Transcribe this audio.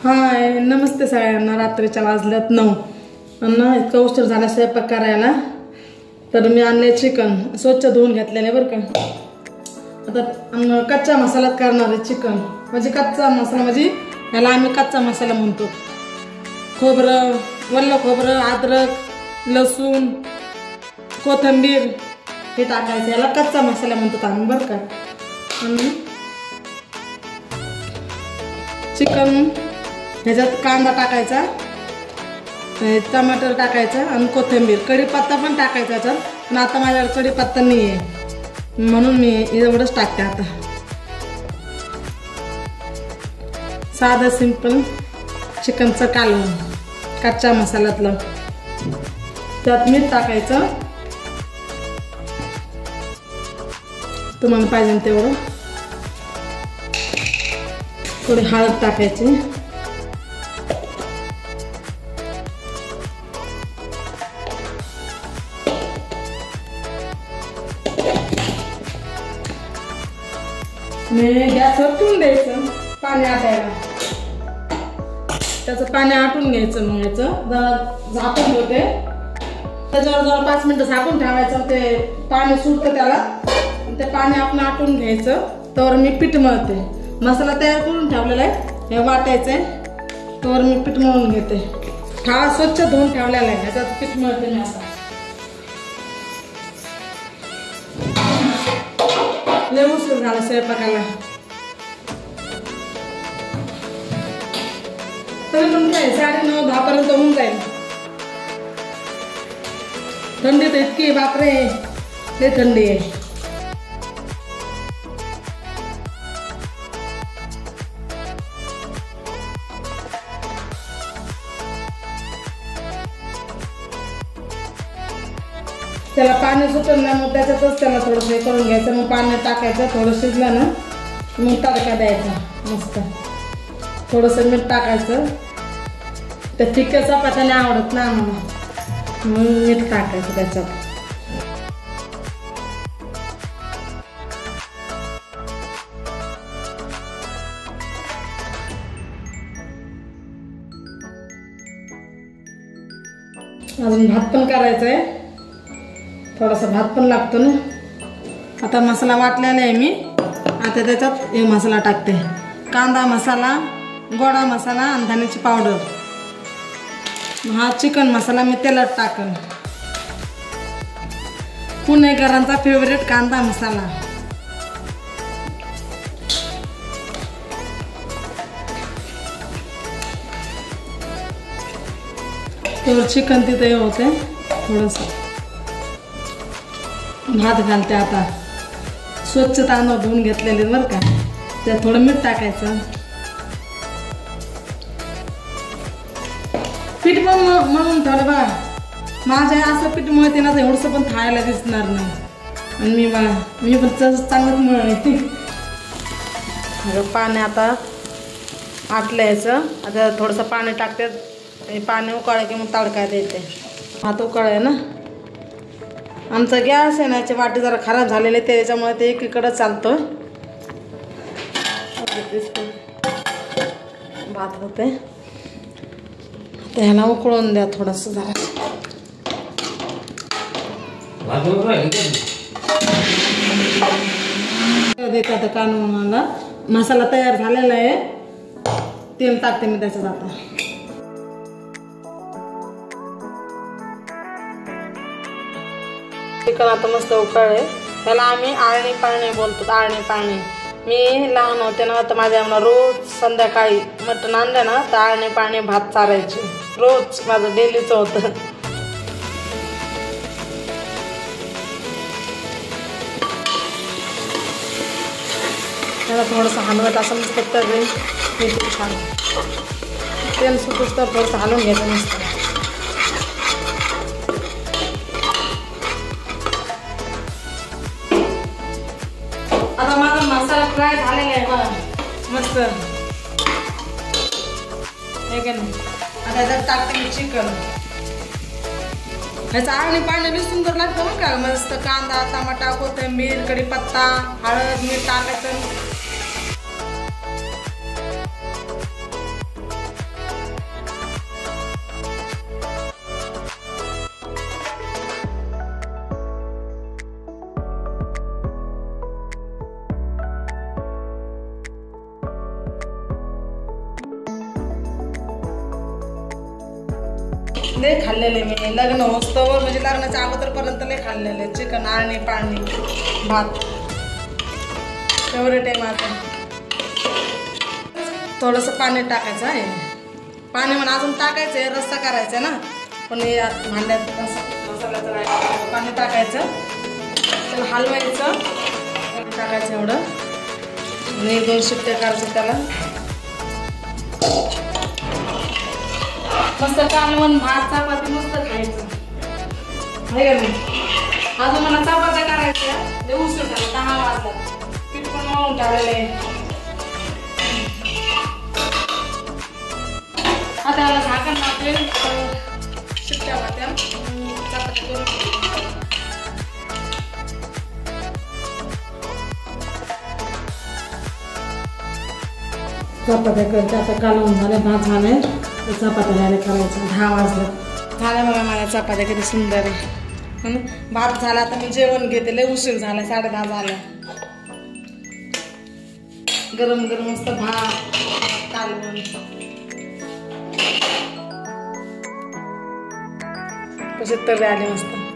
हाय नमस्ते सगळ्यांना। रात्रीच्या वाजल्यात 9 आणि इतका उशीर झाला स्वयंपाक करायला। तर मी आणले चिकन, स्वच्छ धुवून घेतलेले बरं का। आता कच्चा मसाला करणार आहे चिकन। म्हणजे कच्चा मसाला म्हणजे याला आम्ही कच्चा मसाला म्हणतो। खोबरं, वल्ल खोबरं, अद्रक, लसूण, कोथिंबीर हे टाकायचं, याला कच्चा मसाला म्हणतो आम्ही बरं का। आणि चिकन ह्याच्यात कांदा टाकायचा, टमाटर टाकायचा आणि कोथिंबीर, कढीपत्ता पण टाकायचा याच्यात। पण आता माझ्याकडे कढीपत्ता नाही आहे म्हणून मी एवढंच टाकते। आता साधं सिंपल चिकनचं कालवण कच्च्या मसाल्यातलं। त्यात मीठ टाकायचं तुम्हाला पाहिजे तेवढं, थोडी हळद टाकायची, गॅसवर ठेवून द्यायचं पाणी आटायला। त्याचं पाणी आटून घ्यायचं, मग याचं झाकून होते त्याच्यावर जरा 5 मिनिटं झाकून ठेवायचं। ते पाणी सुटतं त्याला, ते पाणी आपण आटून घ्यायचं। तर मी पीठ मळते, मसाला तयार करून ठेवलेला आहे, हे वाटायचं आहे। तर मी पीठ मळून घेते, हा स्वच्छ धुवून ठेवलेला आहे, ह्याच्यात पीठ मळते मी। आता लय उशीर झाला स्वयंपाकाला, तरी पण काय 9:30-10 पर्यंत होऊन जाईल। थंडी तर इतकी बापरे, लय थंडी आहे। त्याला पाणी सुटलं ना, मग त्याच्यातच त्याला थोडंसं हे करून घ्यायचं। मग पाणी टाकायचं, थोडं शिजलं ना मग तडका द्यायचा मस्त। थोडंसं मीठ टाकायचं, त्या फिक्या चपात्या नाही आवडत ना आम्हाला, मग मीठ टाकायचं त्याच्यात। अजून भात पण करायचा आहे, थोडासा भात पण लागतो ना। आता मसाला वाटलेला आहे मी, आता त्याच्यात हे मसाला टाकते, कांदा मसाला, गोडा मसाला आणि धण्याची पावडर। हा चिकन मसाला मी तेलात टाकन, पुणेकरांचा फेवरेट कांदा मसाला। तर चिकन तिथे होते, थोडंसं भात घालते। आता स्वच्छ तांदूळ धुवून घेतलेले बरं का, त्यात थोडं मीठ टाकायचं। पीठ पण मळून ठेवलं बघा, माझ्या असं पीठ मळते ना तर एवढंसं पण खायला दिसणार नाही। आणि मी पण चांगलंच मळते। पाणी आता आटलं याचं, आता थोडंसं पाणी टाकते, पाणी उकळलं की मग तडका देते। भात उकळाय ना, आमचा गॅस आहे ना, याची वाटी जरा खराब झालेली आहे, त्याच्यामुळे ते एकीकडे चालतो। भात होते, त्याला उकळून द्या थोडंसं जरा। देतात कानूनाला मसाला तयार झालेला आहे, तेल टाकते मी त्याच्यात। आता चिकन आता मस्त उकळले, त्याला आम्ही आळणी पाणी बोलतो, आळणी पाणी। मी लहान होते ना तर माझ्या रोज संध्याकाळी मटण आणलं ना तर आळणी पाणी भात चारायचे, रोज माझं डेलीचं होतं। त्याला थोडंसं हलवत असं मस्त तळून छान तेल सुटूस तर थोडंसं हलवून घ्यायचं मस्त। आता माझा मसाला फ्राय झालेला आहे बघा मस्त, हे का नाही। आता याच्यात टाकते मी चिकन, ह्याचं आळणी पाणी बी सुंदर लागतं बरं का, मस्त कांदा, टमाटा, कोथिंबीर, कढीपत्ता, हळद, मीठ टाकायचं। लय खाल्लेले मी लग्न होस्तवर म्हणजे लग्नाच्या अगोदरपर्यंत लय खाल्लेले चिकन आळणी पाळणी भात फेवरेट आहे माझं. थोडंसं पाणी टाकायचं आहे पाणी म्हणून अजून टाकायचं आहे रस्सा करायचा ना पण भांड्यात मसाल्याचं पाणी टाकायचं त्याला हलवायचं टाकायचं एवढं आणि 2 शिट्ट्या करायचं त्याला मस्त कालवण भात चपाती मस्त खायचं आहे का नाही. अजून मला चपात्या करायच्या ते उशीर झाला 10 वाजता पीठ पण मळून ठेवलेलं आहे. आता याला झाकण लावते शिट्ट्या होत्या चपात्या करून चपात्या करते. आता कालवून झाले भात झाले चपात्या राहिले करायचं 10 वाजलं झाल्या बघा माझ्या चपात्या किती सुंदर आहे. भात झाला आता मी जेवण घेते लय उशीर झाला 10:30 झाला. गरम गरम मस्त भात कालवण कशी तरी आली मस्त.